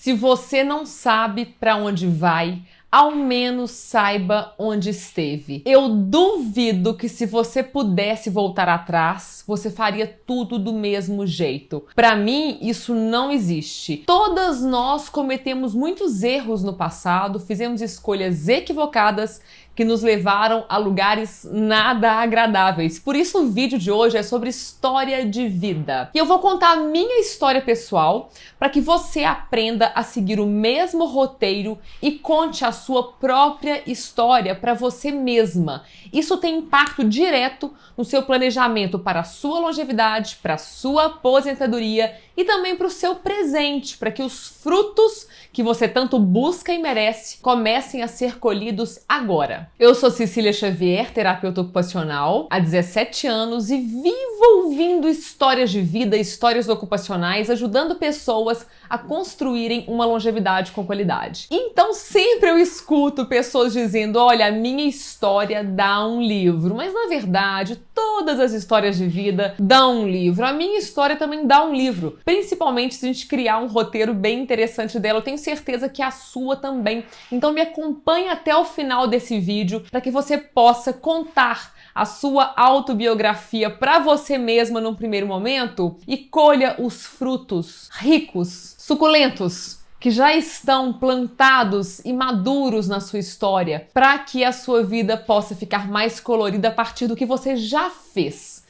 Se você não sabe para onde vai, ao menos saiba onde esteve. Eu duvido que se você pudesse voltar atrás, você faria tudo do mesmo jeito. Para mim, isso não existe. Todas nós cometemos muitos erros no passado, fizemos escolhas equivocadas que nos levaram a lugares nada agradáveis. Por isso o vídeo de hoje é sobre história de vida. E eu vou contar a minha história pessoal para que você aprenda a seguir o mesmo roteiro e conte a sua própria história para você mesma. Isso tem impacto direto no seu planejamento para a sua longevidade, para a sua aposentadoria e também para o seu presente, para que os frutos que você tanto busca e merece comecem a ser colhidos agora. Eu sou Cecília Xavier, terapeuta ocupacional, há 17 anos e vivo ouvindo histórias de vida, histórias ocupacionais, ajudando pessoas a construírem uma longevidade com qualidade. Então sempre eu escuto pessoas dizendo, olha, a minha história dá um livro, mas na verdade todas as histórias de vida dão um livro. A minha história também dá um livro, principalmente se a gente criar um roteiro bem interessante dela. Eu tenho certeza que a sua também. Então me acompanhe até o final desse vídeo para que você possa contar a sua autobiografia para você mesma num primeiro momento e colha os frutos ricos, suculentos, que já estão plantados e maduros na sua história, para que a sua vida possa ficar mais colorida a partir do que você já fez.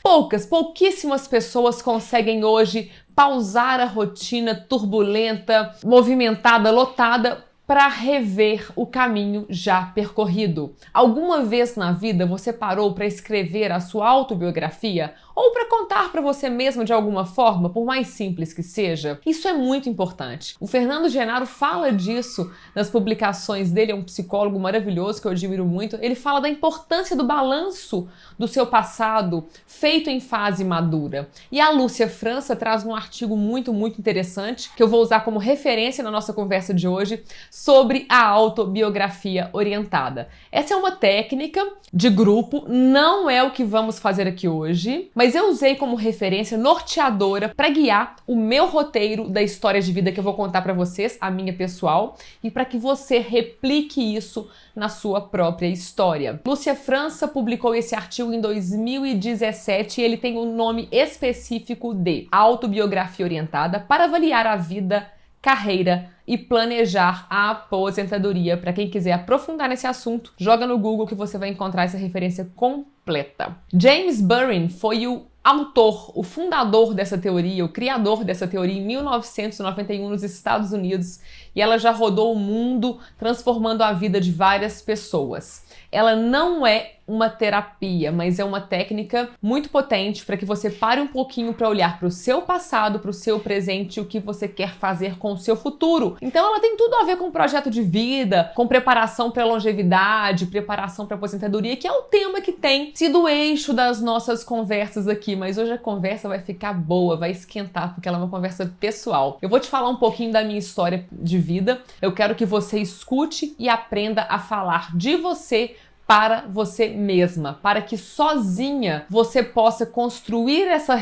Pouquíssimas pessoas conseguem hoje pausar a rotina turbulenta, movimentada, lotada, para rever o caminho já percorrido. Alguma vez na vida você parou para escrever a sua autobiografia ou para contar para você mesmo de alguma forma, por mais simples que seja? Isso é muito importante. O Fernando Genaro fala disso nas publicações dele, é um psicólogo maravilhoso que eu admiro muito. Ele fala da importância do balanço do seu passado feito em fase madura. E a Lúcia França traz um artigo muito interessante que eu vou usar como referência na nossa conversa de hoje sobre a autobiografia orientada. Essa é uma técnica de grupo, não é o que vamos fazer aqui hoje, mas eu usei como referência norteadora para guiar o meu roteiro da história de vida que eu vou contar para vocês, a minha pessoal, e para que você replique isso na sua própria história. Lúcia França publicou esse artigo em 2017 e ele tem um nome específico de Autobiografia Orientada para avaliar a vida, carreira e planejar a aposentadoria. Para quem quiser aprofundar nesse assunto, joga no Google que você vai encontrar essa referência completa. James Burin foi o autor, o fundador dessa teoria, o criador dessa teoria em 1991 nos Estados Unidos, e ela já rodou o mundo transformando a vida de várias pessoas. Ela não é uma terapia, mas é uma técnica muito potente para que você pare um pouquinho para olhar para o seu passado, para o seu presente e o que você quer fazer com o seu futuro. Então ela tem tudo a ver com o projeto de vida, com preparação para a longevidade, preparação para a aposentadoria, que é o tema que tem sido o eixo das nossas conversas aqui, mas hoje a conversa vai ficar boa, vai esquentar, porque ela é uma conversa pessoal. Eu vou te falar um pouquinho da minha história de vida, eu quero que você escute e aprenda a falar de você para você mesma, para que sozinha você possa construir essa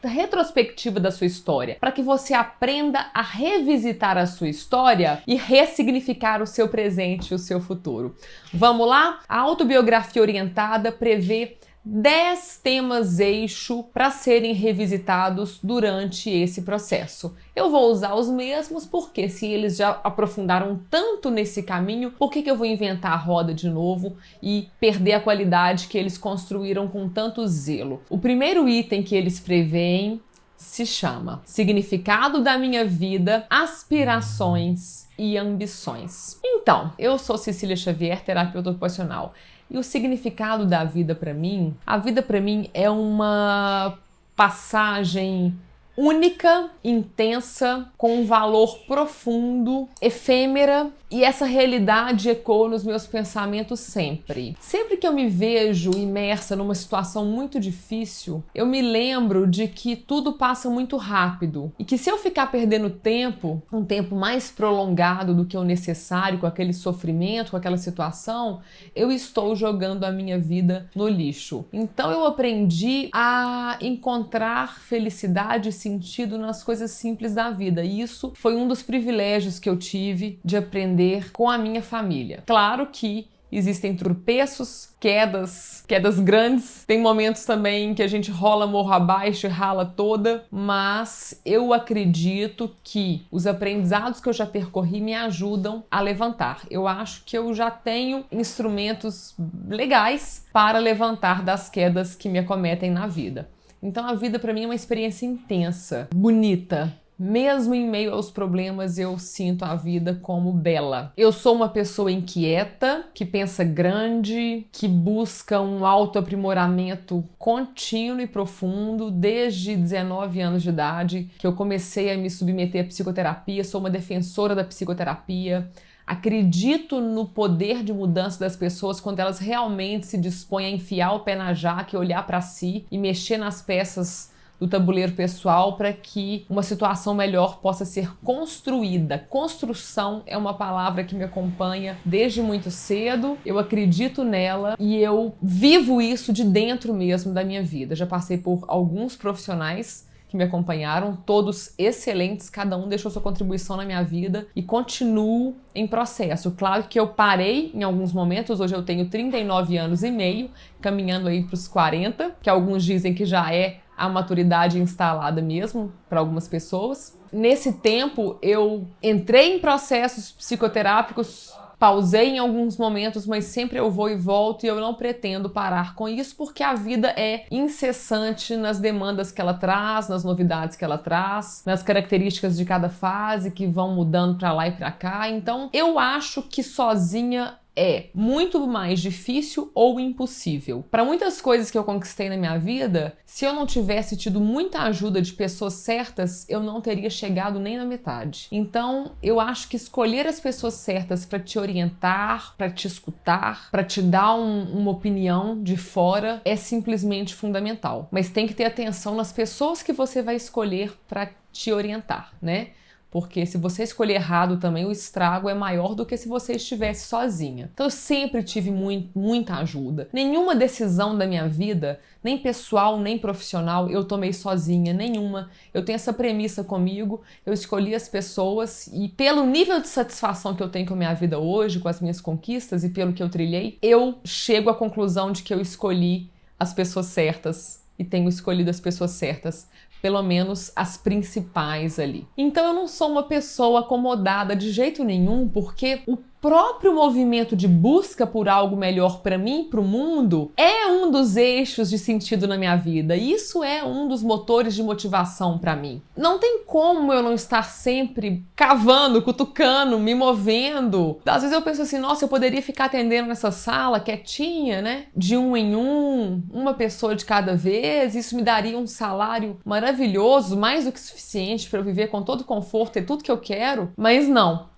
retrospectiva da sua história, para que você aprenda a revisitar a sua história e ressignificar o seu presente e o seu futuro. Vamos lá? A autobiografia orientada prevê 10 temas eixo para serem revisitados durante esse processo. Eu vou usar os mesmos porque se eles já aprofundaram tanto nesse caminho, por que eu vou inventar a roda de novo e perder a qualidade que eles construíram com tanto zelo? O primeiro item que eles prevêem se chama Significado da minha vida, aspirações e ambições. Então, eu sou Cecília Xavier, terapeuta ocupacional. E o significado da vida para mim? A vida para mim é uma passagem única, intensa, com um valor profundo, efêmera, e essa realidade ecoa nos meus pensamentos sempre. Sempre que eu me vejo imersa numa situação muito difícil, eu me lembro de que tudo passa muito rápido e que se eu ficar perdendo tempo, um tempo mais prolongado do que o necessário com aquele sofrimento, com aquela situação, eu estou jogando a minha vida no lixo. Então eu aprendi a encontrar felicidade e sentido nas coisas simples da vida. E isso foi um dos privilégios que eu tive de aprender com a minha família. Claro que existem tropeços, quedas grandes. Tem momentos também que a gente rola morro abaixo e rala toda, mas eu acredito que os aprendizados que eu já percorri me ajudam a levantar. Eu acho que eu já tenho instrumentos legais para levantar das quedas que me acometem na vida. Então a vida para mim é uma experiência intensa, bonita. Mesmo em meio aos problemas, eu sinto a vida como bela. Eu sou uma pessoa inquieta, que pensa grande, que busca um autoaprimoramento contínuo e profundo desde 19 anos de idade, que eu comecei a me submeter à psicoterapia, sou uma defensora da psicoterapia. Acredito no poder de mudança das pessoas quando elas realmente se dispõem a enfiar o pé na jaca e olhar para si e mexer nas peças do tabuleiro pessoal para que uma situação melhor possa ser construída. Construção é uma palavra que me acompanha desde muito cedo, eu acredito nela e eu vivo isso de dentro mesmo da minha vida. Já passei por alguns profissionais que me acompanharam, todos excelentes, cada um deixou sua contribuição na minha vida e continuo em processo. Claro que eu parei em alguns momentos, hoje eu tenho 39 anos e meio, caminhando aí para os 40, que alguns dizem que já é a maturidade instalada mesmo para algumas pessoas. Nesse tempo eu entrei em processos psicoterápicos, pausei em alguns momentos, mas sempre eu vou e volto e eu não pretendo parar com isso porque a vida é incessante nas demandas que ela traz, nas novidades que ela traz, nas características de cada fase que vão mudando para lá e para cá. Então eu acho que sozinha é muito mais difícil ou impossível. Para muitas coisas que eu conquistei na minha vida, se eu não tivesse tido muita ajuda de pessoas certas, eu não teria chegado nem na metade. Então, eu acho que escolher as pessoas certas para te orientar, para te escutar, para te dar uma opinião de fora é simplesmente fundamental. Mas tem que ter atenção nas pessoas que você vai escolher para te orientar, né? Porque se você escolher errado também, o estrago é maior do que se você estivesse sozinha. Então eu sempre tive muita ajuda. Nenhuma decisão da minha vida, nem pessoal, nem profissional, eu tomei sozinha, nenhuma. Eu tenho essa premissa comigo, eu escolhi as pessoas e pelo nível de satisfação que eu tenho com a minha vida hoje, com as minhas conquistas e pelo que eu trilhei, eu chego à conclusão de que eu escolhi as pessoas certas e tenho escolhido as pessoas certas. Pelo menos as principais ali. Então eu não sou uma pessoa acomodada de jeito nenhum, porque o próprio movimento de busca por algo melhor para mim, para o mundo, é um dos eixos de sentido na minha vida. Isso é um dos motores de motivação para mim. Não tem como eu não estar sempre cavando, cutucando, me movendo. Às vezes eu penso assim, nossa, eu poderia ficar atendendo nessa sala quietinha, né? De um em um, uma pessoa de cada vez. Isso me daria um salário maravilhoso, mais do que suficiente para eu viver com todo conforto, ter tudo que eu quero. Mas não.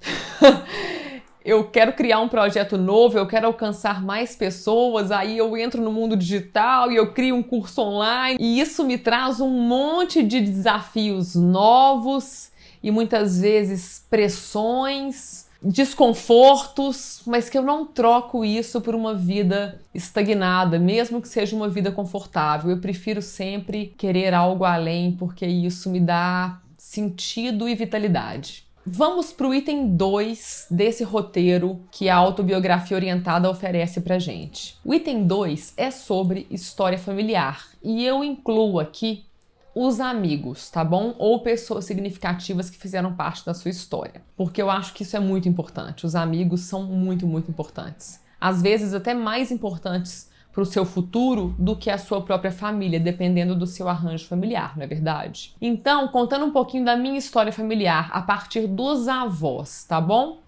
Eu quero criar um projeto novo, eu quero alcançar mais pessoas, aí eu entro no mundo digital e eu crio um curso online e isso me traz um monte de desafios novos e muitas vezes pressões, desconfortos, mas que eu não troco isso por uma vida estagnada, mesmo que seja uma vida confortável. Eu prefiro sempre querer algo além porque isso me dá sentido e vitalidade. Vamos para o item 2 desse roteiro que a autobiografia orientada oferece pra gente. O item 2 é sobre história familiar e eu incluo aqui os amigos, tá bom? Ou pessoas significativas que fizeram parte da sua história, porque eu acho que isso é muito importante. Os amigos são muito importantes. Às vezes até mais importantes para o seu futuro do que a sua própria família, dependendo do seu arranjo familiar, não é verdade? Então, contando um pouquinho da minha história familiar a partir dos avós, tá bom?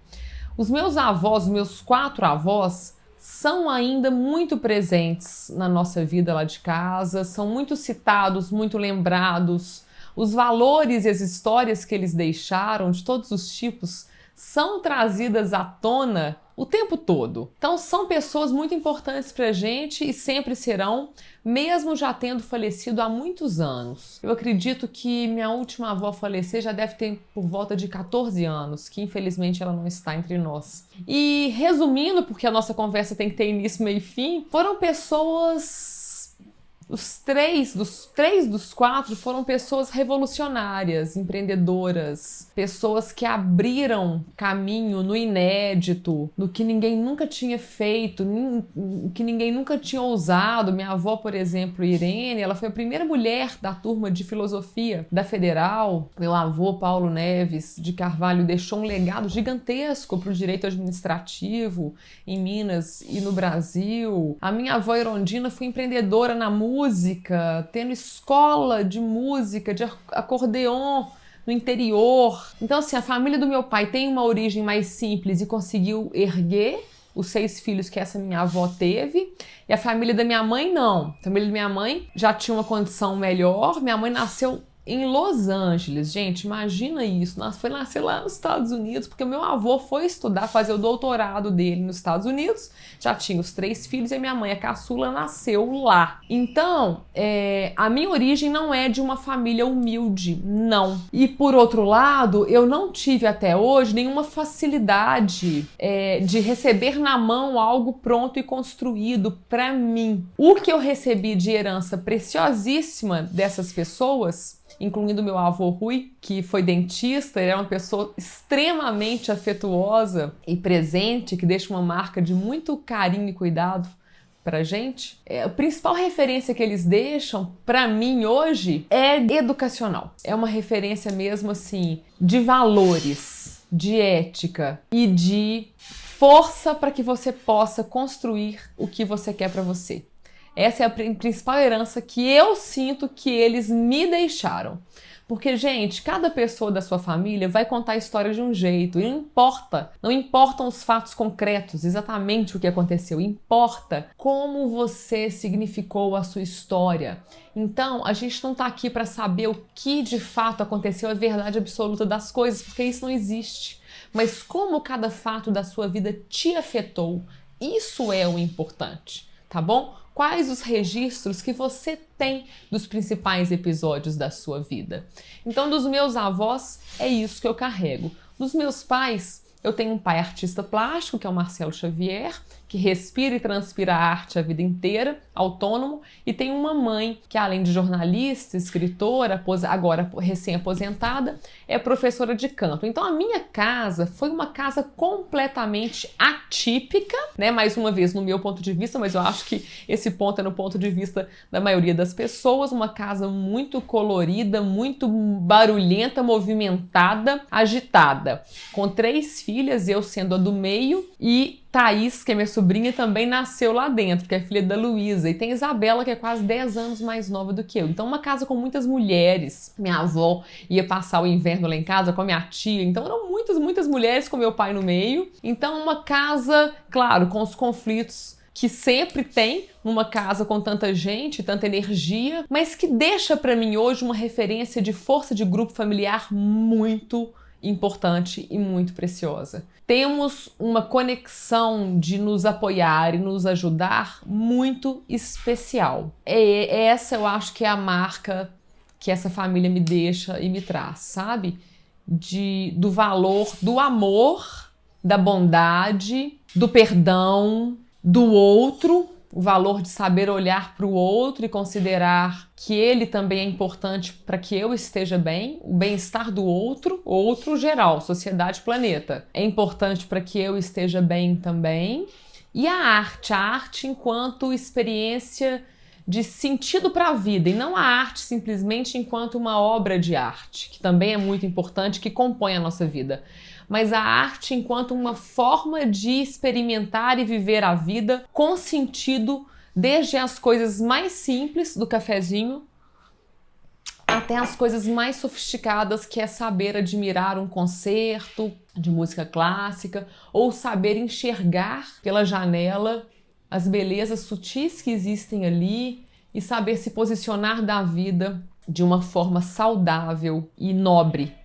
Os meus avós, meus 4 avós, são ainda muito presentes na nossa vida lá de casa, são muito citados, muito lembrados. Os valores e as histórias que eles deixaram, de todos os tipos, são trazidas à tona o tempo todo. Então são pessoas muito importantes pra gente e sempre serão, mesmo já tendo falecido há muitos anos. Eu acredito que minha última avó falecer já deve ter por volta de 14 anos, que infelizmente ela não está entre nós. E resumindo, porque a nossa conversa tem que ter início, meio e fim, foram pessoas Os três dos quatro foram pessoas revolucionárias, empreendedoras, pessoas que abriram caminho no inédito, no que ninguém nunca tinha feito, que ninguém nunca tinha ousado. Minha avó, por exemplo, Irene, ela foi a primeira mulher da turma de filosofia da Federal. Meu avô, Paulo Neves de Carvalho, deixou um legado gigantesco para o direito administrativo em Minas e no Brasil. A minha avó Irondina foi empreendedora na música, tendo escola de música, de acordeon no interior. Então, assim, a família do meu pai tem uma origem mais simples e conseguiu erguer os 6 filhos que essa minha avó teve, e a família da minha mãe não. A família da minha mãe já tinha uma condição melhor. Minha mãe nasceu em Los Angeles, gente, imagina isso. Foi nascer lá nos Estados Unidos, porque meu avô foi estudar, fazer o doutorado dele nos Estados Unidos, já tinha os 3 filhos e a minha mãe, a caçula, nasceu lá. Então, a minha origem não é de uma família humilde, não. E por outro lado, eu não tive até hoje nenhuma facilidade de receber na mão algo pronto e construído para mim. O que eu recebi de herança preciosíssima dessas pessoas, incluindo meu avô Rui, que foi dentista, ele era uma pessoa extremamente afetuosa e presente, que deixa uma marca de muito carinho e cuidado pra gente. A principal referência que eles deixam pra mim hoje é educacional. É uma referência mesmo assim de valores, de ética e de força para que você possa construir o que você quer pra você. Essa é a principal herança que eu sinto que eles me deixaram. Porque, gente, cada pessoa da sua família vai contar a história de um jeito. E não importam os fatos concretos, exatamente o que aconteceu. Importa como você significou a sua história. Então, a gente não está aqui para saber o que de fato aconteceu, a verdade absoluta das coisas, porque isso não existe. Mas como cada fato da sua vida te afetou, isso é o importante, tá bom? Quais os registros que você tem dos principais episódios da sua vida? Então, dos meus avós, é isso que eu carrego. Dos meus pais, eu tenho um pai artista plástico, que é o Marcelo Xavier, que respira e transpira a arte a vida inteira, autônomo, e tenho uma mãe que, além de jornalista, escritora, agora recém-aposentada, é professora de canto. Então, a minha casa foi uma casa completamente atípica, né? Mais uma vez, no meu ponto de vista, mas eu acho que esse ponto é no ponto de vista da maioria das pessoas, uma casa muito colorida, muito barulhenta, movimentada, agitada, com 3 filhas, eu sendo a do meio, e Thaís, que é minha sobrinha, também nasceu lá dentro, que é filha da Luísa. E tem Isabela, que é quase 10 anos mais nova do que eu. Então, uma casa com muitas mulheres. Minha avó ia passar o inverno lá em casa com a minha tia. Então, eram muitas mulheres com meu pai no meio. Então, uma casa, claro, com os conflitos que sempre tem numa casa com tanta gente, tanta energia, mas que deixa para mim hoje uma referência de força de grupo familiar muito importante e muito preciosa. Temos uma conexão de nos apoiar e nos ajudar muito especial. Essa eu acho que é a marca que essa família me deixa e me traz, sabe? Do valor, do amor, da bondade, do perdão, do outro, o valor de saber olhar para o outro e considerar que ele também é importante para que eu esteja bem, o bem-estar do outro geral, sociedade, planeta, é importante para que eu esteja bem também. E a arte enquanto experiência de sentido para a vida, e não a arte simplesmente enquanto uma obra de arte, que também é muito importante, que compõe a nossa vida, mas a arte enquanto uma forma de experimentar e viver a vida com sentido, desde as coisas mais simples do cafezinho até as coisas mais sofisticadas, que é saber admirar um concerto de música clássica ou saber enxergar pela janela as belezas sutis que existem ali e saber se posicionar da vida de uma forma saudável e nobre.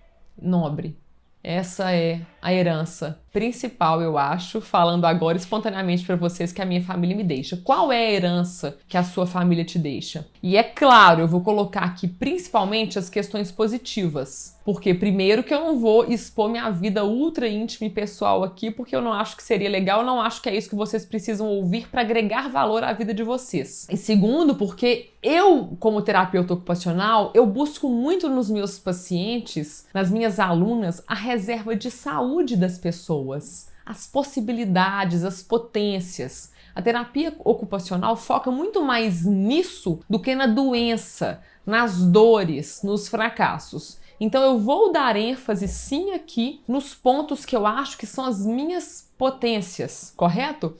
Essa é a herança principal, eu acho, falando agora espontaneamente para vocês, que a minha família me deixa. Qual é a herança que a sua família te deixa? E é claro, eu vou colocar aqui principalmente as questões positivas. Porque, primeiro, que eu não vou expor minha vida ultra íntima e pessoal aqui, porque eu não acho que seria legal, eu não acho que é isso que vocês precisam ouvir para agregar valor à vida de vocês. E segundo, porque eu, como terapeuta ocupacional, eu busco muito nos meus pacientes, nas minhas alunas, a reserva de saúde das pessoas, as possibilidades, as potências. A terapia ocupacional foca muito mais nisso do que na doença, nas dores, nos fracassos. Então eu vou dar ênfase sim aqui nos pontos que eu acho que são as minhas potências, correto?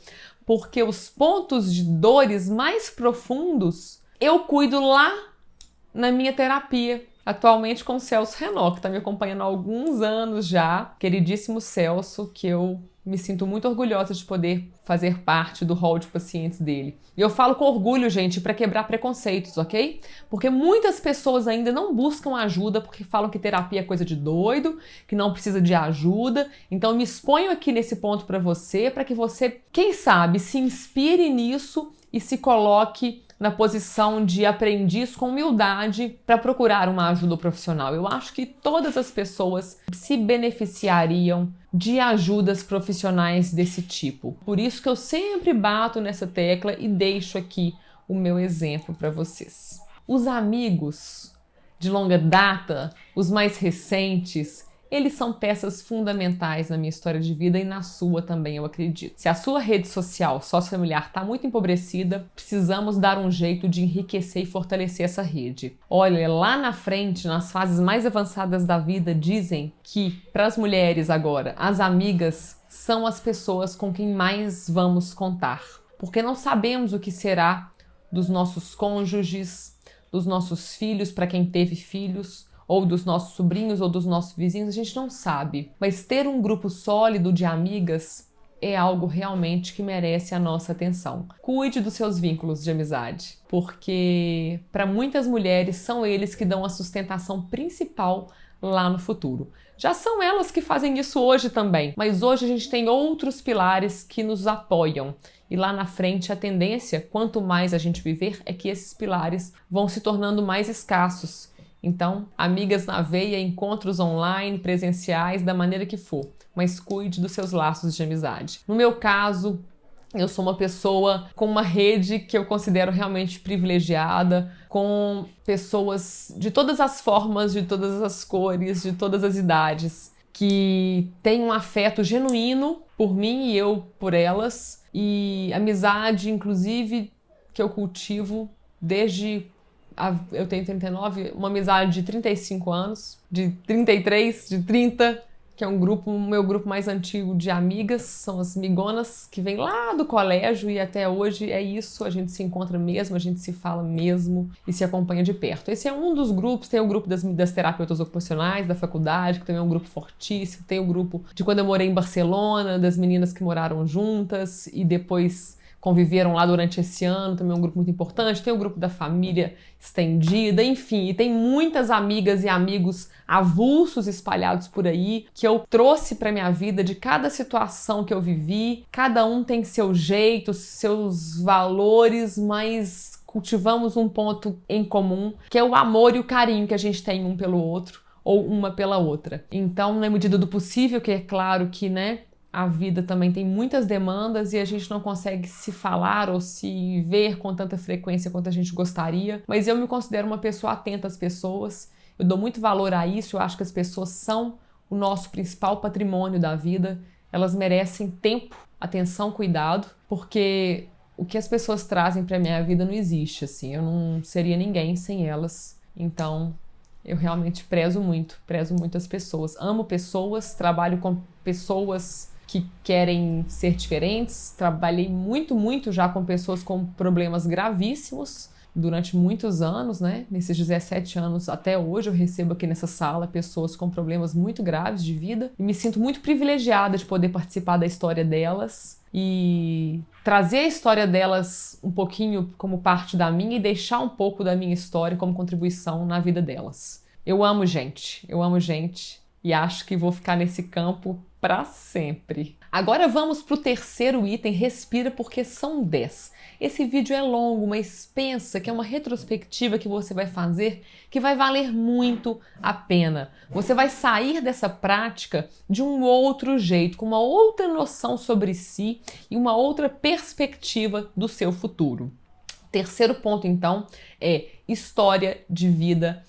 Porque os pontos de dores mais profundos eu cuido lá na minha terapia, atualmente com o Celso Renó, que está me acompanhando há alguns anos já. Queridíssimo Celso, que eu me sinto muito orgulhosa de poder fazer parte do hall de pacientes dele. E eu falo com orgulho, gente, para quebrar preconceitos, ok? Porque muitas pessoas ainda não buscam ajuda porque falam que terapia é coisa de doido, que não precisa de ajuda. Então eu me exponho aqui nesse ponto para que você, quem sabe, se inspire nisso e se coloque na posição de aprendiz com humildade para procurar uma ajuda profissional. Eu acho que todas as pessoas se beneficiariam de ajudas profissionais desse tipo. Por isso que eu sempre bato nessa tecla e deixo aqui o meu exemplo para vocês. Os amigos de longa data, os mais recentes, eles são peças fundamentais na minha história de vida e na sua também, eu acredito. Se a sua rede social sociofamiliar está muito empobrecida, precisamos dar um jeito de enriquecer e fortalecer essa rede. Olha, lá na frente, nas fases mais avançadas da vida, dizem que, para as mulheres agora, as amigas são as pessoas com quem mais vamos contar. Porque não sabemos o que será dos nossos cônjuges, dos nossos filhos, para quem teve filhos, ou dos nossos sobrinhos, ou dos nossos vizinhos, a gente não sabe. Mas ter um grupo sólido de amigas é algo realmente que merece a nossa atenção. Cuide dos seus vínculos de amizade, porque para muitas mulheres são eles que dão a sustentação principal lá no futuro. Já são elas que fazem isso hoje também, mas hoje a gente tem outros pilares que nos apoiam. E lá na frente a tendência, quanto mais a gente viver, é que esses pilares vão se tornando mais escassos. Então, amigas na veia, encontros online, presenciais, da maneira que for, mas cuide dos seus laços de amizade. No meu caso, eu sou uma pessoa com uma rede que eu considero realmente privilegiada, com pessoas de todas as formas, de todas as cores, de todas as idades, que têm um afeto genuíno por mim e eu por elas, e amizade, inclusive, que eu cultivo desde... Eu tenho 39, uma amizade de 35 anos, de 33, de 30, que é o meu grupo mais antigo de amigas, são as migonas, que vêm lá do colégio e até hoje é isso, a gente se encontra mesmo, a gente se fala mesmo e se acompanha de perto. Esse é um dos grupos, tem o grupo das terapeutas ocupacionais da faculdade, que também é um grupo fortíssimo, tem o grupo de quando eu morei em Barcelona, das meninas que moraram juntas e depois conviveram lá durante esse ano, também é um grupo muito importante, tem o grupo da família estendida, enfim, e tem muitas amigas e amigos avulsos espalhados por aí, que eu trouxe para minha vida de cada situação que eu vivi, cada um tem seu jeito, seus valores, mas cultivamos um ponto em comum, que é o amor e o carinho que a gente tem um pelo outro, ou uma pela outra. Então, na medida do possível, que é claro que, né, a vida também tem muitas demandas e a gente não consegue se falar ou se ver com tanta frequência quanto a gente gostaria, mas eu me considero uma pessoa atenta às pessoas, eu dou muito valor a isso, eu acho que as pessoas são o nosso principal patrimônio da vida, elas merecem tempo, atenção, cuidado, porque o que as pessoas trazem para minha vida não existe, assim, eu não seria ninguém sem elas, então eu realmente prezo muito as pessoas, amo pessoas, trabalho com pessoas que querem ser diferentes. Trabalhei muito já com pessoas com problemas gravíssimos durante muitos anos, né? Nesses 17 anos até hoje eu recebo aqui nessa sala pessoas com problemas muito graves de vida e me sinto muito privilegiada de poder participar da história delas e trazer a história delas um pouquinho como parte da minha e deixar um pouco da minha história como contribuição na vida delas. Eu amo gente e acho que vou ficar nesse campo para sempre. Agora vamos para o terceiro item, respira, porque são 10. Esse vídeo é longo, mas pensa que é uma retrospectiva que você vai fazer que vai valer muito a pena. Você vai sair dessa prática de um outro jeito, com uma outra noção sobre si e uma outra perspectiva do seu futuro. Terceiro ponto, então, é história de vida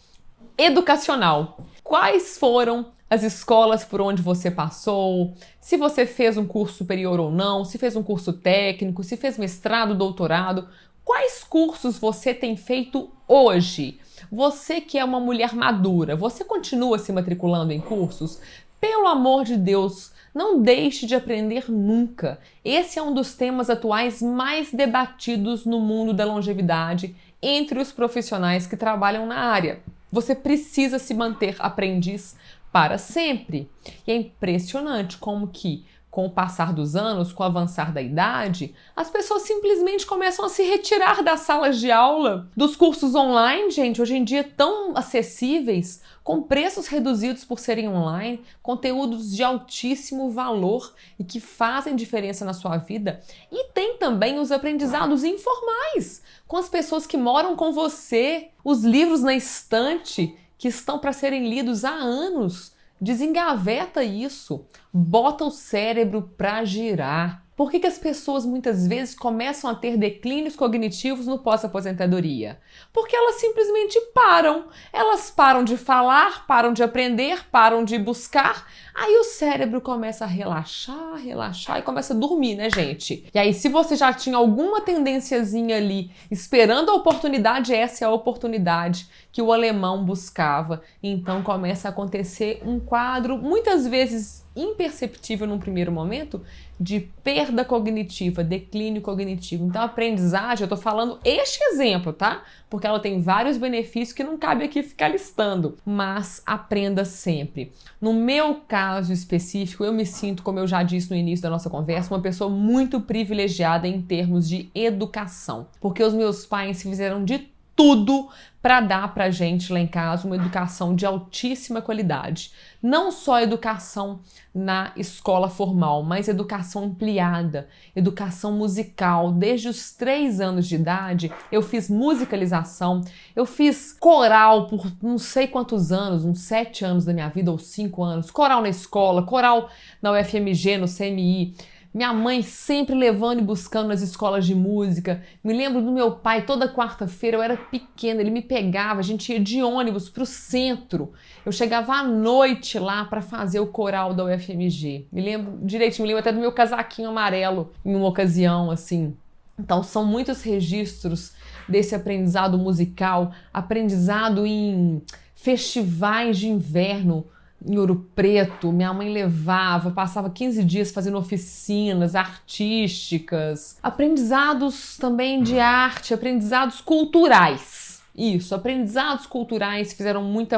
educacional. Quais foram as escolas por onde você passou, se você fez um curso superior ou não, se fez um curso técnico, se fez mestrado, doutorado, quais cursos você tem feito hoje? Você que é uma mulher madura, você continua se matriculando em cursos? Pelo amor de Deus, não deixe de aprender nunca. Esse é um dos temas atuais mais debatidos no mundo da longevidade entre os profissionais que trabalham na área. Você precisa se manter aprendiz para sempre. E é impressionante como que, com o passar dos anos, com o avançar da idade, as pessoas simplesmente começam a se retirar das salas de aula, dos cursos online, gente, hoje em dia tão acessíveis, com preços reduzidos por serem online, conteúdos de altíssimo valor e que fazem diferença na sua vida. E tem também os aprendizados informais, com as pessoas que moram com você, os livros na estante, que estão para serem lidos há anos. Desengaveta isso, bota o cérebro para girar. Por que as pessoas muitas vezes começam a ter declínios cognitivos no pós-aposentadoria? Porque elas simplesmente param. Elas param de falar, param de aprender, param de buscar. Aí o cérebro começa a relaxar e começa a dormir, né, gente? E aí, se você já tinha alguma tendênciazinha ali, esperando a oportunidade, essa é a oportunidade que o alemão buscava. Então começa a acontecer um quadro, muitas vezes imperceptível num primeiro momento, de perda cognitiva, declínio cognitivo. Então, a aprendizagem, eu tô falando este exemplo, tá? Porque ela tem vários benefícios que não cabe aqui ficar listando, mas aprenda sempre. No meu caso específico, eu me sinto, como eu já disse no início da nossa conversa, uma pessoa muito privilegiada em termos de educação, porque os meus pais fizeram de tudo para dar pra gente lá em casa uma educação de altíssima qualidade. Não só educação na escola formal, mas educação ampliada, educação musical. Desde os 3 anos de idade, eu fiz musicalização, eu fiz coral por não sei quantos anos, uns 7 anos da minha vida ou 5 anos, coral na escola, coral na UFMG, no CMI. Minha mãe sempre levando e buscando nas escolas de música. Me lembro do meu pai, toda quarta-feira, eu era pequena, ele me pegava, a gente ia de ônibus para o centro. Eu chegava à noite lá para fazer o coral da UFMG. Me lembro direitinho, me lembro até do meu casaquinho amarelo em uma ocasião, assim. Então, são muitos registros desse aprendizado musical, aprendizado em festivais de inverno, em Ouro Preto. Minha mãe levava, passava 15 dias fazendo oficinas artísticas, aprendizados também de arte, aprendizados culturais. Isso, aprendizados culturais fizeram muito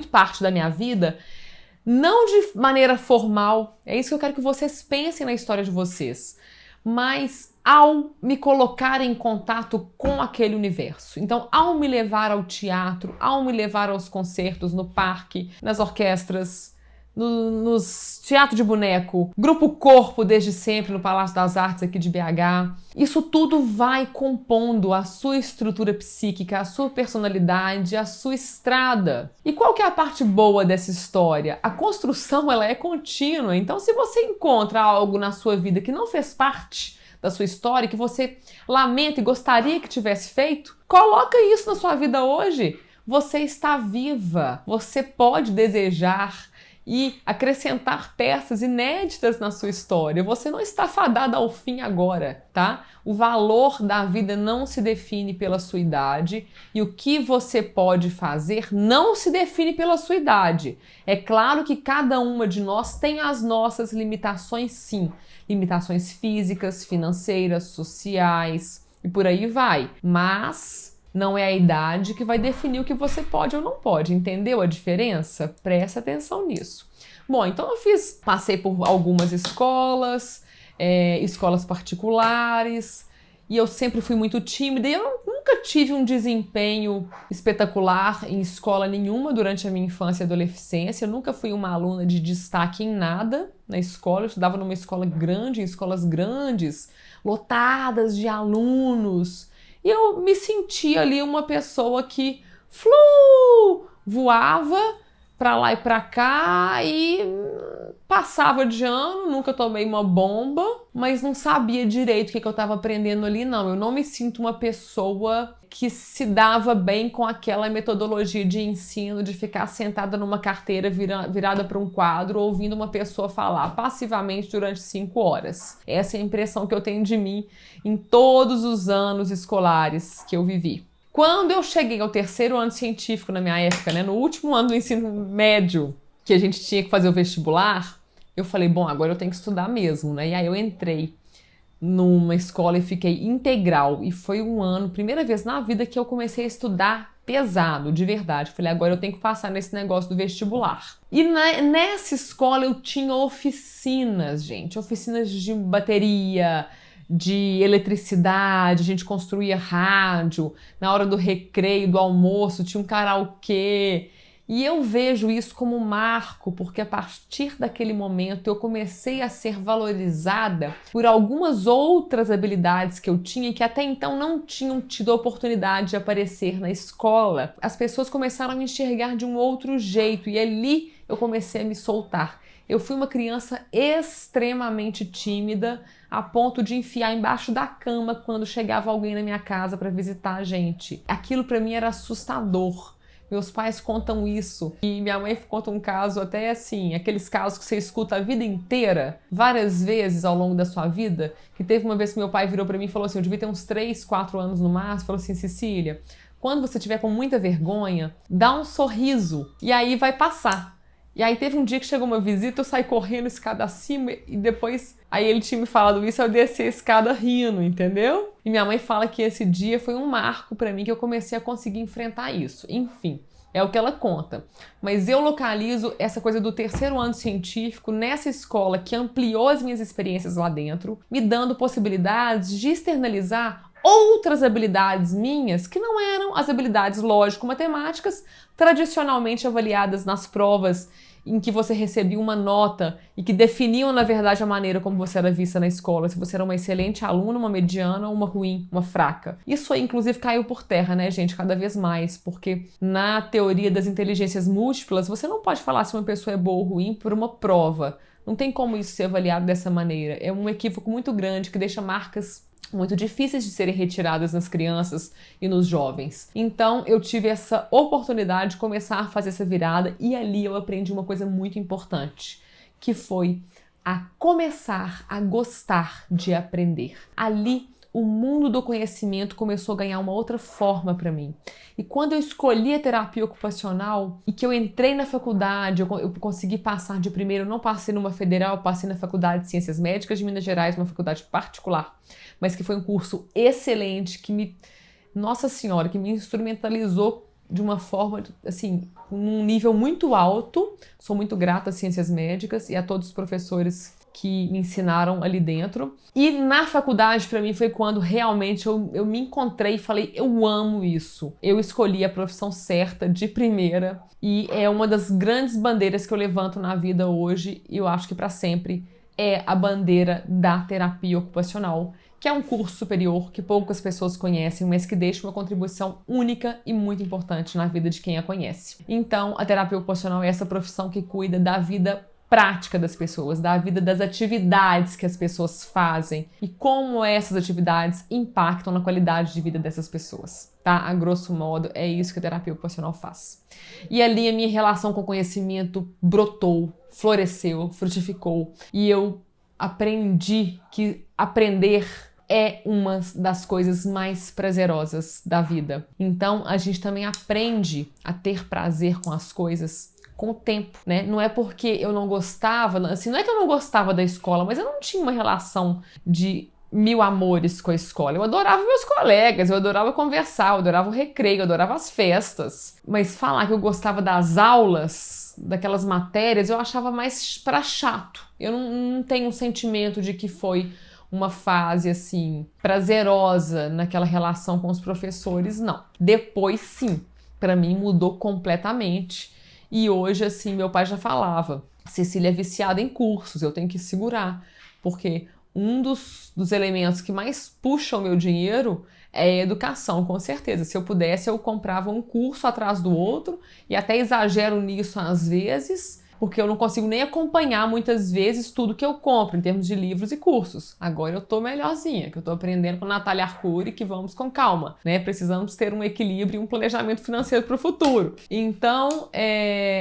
parte da minha vida, não de maneira formal, é isso que eu quero que vocês pensem na história de vocês, mas ao me colocar em contato com aquele universo. Então, ao me levar ao teatro, ao me levar aos concertos no parque, nas orquestras, nos teatro de boneco, Grupo Corpo desde sempre no Palácio das Artes aqui de BH, isso tudo vai compondo a sua estrutura psíquica, a sua personalidade, a sua estrada. E qual que é a parte boa dessa história? A construção, ela é contínua. Então, se você encontra algo na sua vida que não fez parte da sua história, que você lamenta e gostaria que tivesse feito, coloca isso na sua vida hoje. Você está viva, você pode desejar e acrescentar peças inéditas na sua história. Você não está fadada ao fim agora, tá? O valor da vida não se define pela sua idade e o que você pode fazer não se define pela sua idade. É claro que cada uma de nós tem as nossas limitações, sim. Limitações físicas, financeiras, sociais e por aí vai. Mas não é a idade que vai definir o que você pode ou não pode. Entendeu a diferença? Presta atenção nisso. Bom, então eu passei por algumas escolas particulares, e eu sempre fui muito tímida, e eu nunca tive um desempenho espetacular em escola nenhuma durante a minha infância e adolescência. Eu nunca fui uma aluna de destaque em nada na escola. Eu estudava numa escola grande, em escolas grandes, lotadas de alunos. E eu me sentia ali uma pessoa que voava para lá e para cá e passava de ano, nunca tomei uma bomba, mas não sabia direito o que eu estava aprendendo ali, não. Eu não me sinto uma pessoa que se dava bem com aquela metodologia de ensino, de ficar sentada numa carteira virada para um quadro, ouvindo uma pessoa falar passivamente durante 5 horas. Essa é a impressão que eu tenho de mim em todos os anos escolares que eu vivi. Quando eu cheguei ao 3º ano científico na minha época, né, no último ano do ensino médio, que a gente tinha que fazer o vestibular, eu falei, bom, agora eu tenho que estudar mesmo, né? E aí eu entrei numa escola e fiquei integral. E foi um ano, primeira vez na vida que eu comecei a estudar pesado, de verdade. Falei, agora eu tenho que passar nesse negócio do vestibular. E nessa escola eu tinha oficinas, gente. Oficinas de bateria, de eletricidade, a gente construía rádio, na hora do recreio, do almoço, tinha um karaokê. E eu vejo isso como um marco, porque a partir daquele momento eu comecei a ser valorizada por algumas outras habilidades que eu tinha e que até então não tinham tido a oportunidade de aparecer na escola. As pessoas começaram a me enxergar de um outro jeito e ali eu comecei a me soltar. Eu fui uma criança extremamente tímida, a ponto de enfiar embaixo da cama quando chegava alguém na minha casa para visitar a gente. Aquilo para mim era assustador. Meus pais contam isso e minha mãe conta um caso até assim, aqueles casos que você escuta a vida inteira, várias vezes ao longo da sua vida, que teve uma vez que meu pai virou para mim e falou assim, eu devia ter uns 3, 4 anos no máximo, falou assim, Cecília, quando você tiver com muita vergonha, dá um sorriso e aí vai passar. E aí teve um dia que chegou uma visita, eu saí correndo escada acima e depois, aí ele tinha me falado isso, eu desci a escada rindo, entendeu? E minha mãe fala que esse dia foi um marco pra mim, que eu comecei a conseguir enfrentar isso. Enfim, é o que ela conta. Mas eu localizo essa coisa do 3º ano científico nessa escola que ampliou as minhas experiências lá dentro, me dando possibilidades de externalizar outras habilidades minhas que não eram as habilidades lógico-matemáticas tradicionalmente avaliadas nas provas em que você recebia uma nota e que definiam, na verdade, a maneira como você era vista na escola, se você era uma excelente aluna, uma mediana ou uma ruim, uma fraca. Isso aí, inclusive, caiu por terra, né, gente, cada vez mais, porque na teoria das inteligências múltiplas, você não pode falar se uma pessoa é boa ou ruim por uma prova. Não tem como isso ser avaliado dessa maneira. É um equívoco muito grande que deixa marcas muito difíceis de serem retiradas nas crianças e nos jovens. Então eu tive essa oportunidade de começar a fazer essa virada e ali eu aprendi uma coisa muito importante, que foi a começar a gostar de aprender. Ali o mundo do conhecimento começou a ganhar uma outra forma para mim. E quando eu escolhi a terapia ocupacional e que eu entrei na faculdade, eu consegui passar de primeiro, eu não passei numa federal, eu passei na Faculdade de Ciências Médicas de Minas Gerais, uma faculdade particular, mas que foi um curso excelente, que me, nossa senhora, que me instrumentalizou de uma forma, assim, num nível muito alto. Sou muito grata às Ciências Médicas e a todos os professores que me ensinaram ali dentro. E na faculdade, para mim, foi quando realmente eu me encontrei e falei, eu amo isso. Eu escolhi a profissão certa de primeira e é uma das grandes bandeiras que eu levanto na vida hoje e eu acho que para sempre é a bandeira da terapia ocupacional, que é um curso superior que poucas pessoas conhecem, mas que deixa uma contribuição única e muito importante na vida de quem a conhece. Então, a terapia ocupacional é essa profissão que cuida da vida prática das pessoas, da vida das atividades que as pessoas fazem e como essas atividades impactam na qualidade de vida dessas pessoas, tá? A grosso modo, é isso que a terapia ocupacional faz. E ali a minha relação com o conhecimento brotou, floresceu, frutificou e eu aprendi que aprender é uma das coisas mais prazerosas da vida. Então, a gente também aprende a ter prazer com as coisas com o tempo, né? Não é porque eu não gostava, assim, não é que eu não gostava da escola, mas eu não tinha uma relação de 1000 amores com a escola. Eu adorava meus colegas, eu adorava conversar, eu adorava o recreio, eu adorava as festas. Mas falar que eu gostava das aulas, daquelas matérias, eu achava mais pra chato. Eu não tenho um sentimento de que foi uma fase assim prazerosa naquela relação com os professores, não. Depois sim, para mim mudou completamente. E hoje assim, meu pai já falava: Cecília é viciada em cursos, eu tenho que segurar, porque um dos elementos que mais puxam o meu dinheiro é a educação, com certeza. Se eu pudesse, eu comprava um curso atrás do outro, e até exagero nisso às vezes, porque eu não consigo nem acompanhar muitas vezes tudo que eu compro em termos de livros e cursos. Agora eu tô melhorzinha, que eu tô aprendendo com a Natália Arcuri, que vamos com calma, né? Precisamos ter um equilíbrio e um planejamento financeiro para o futuro. Então,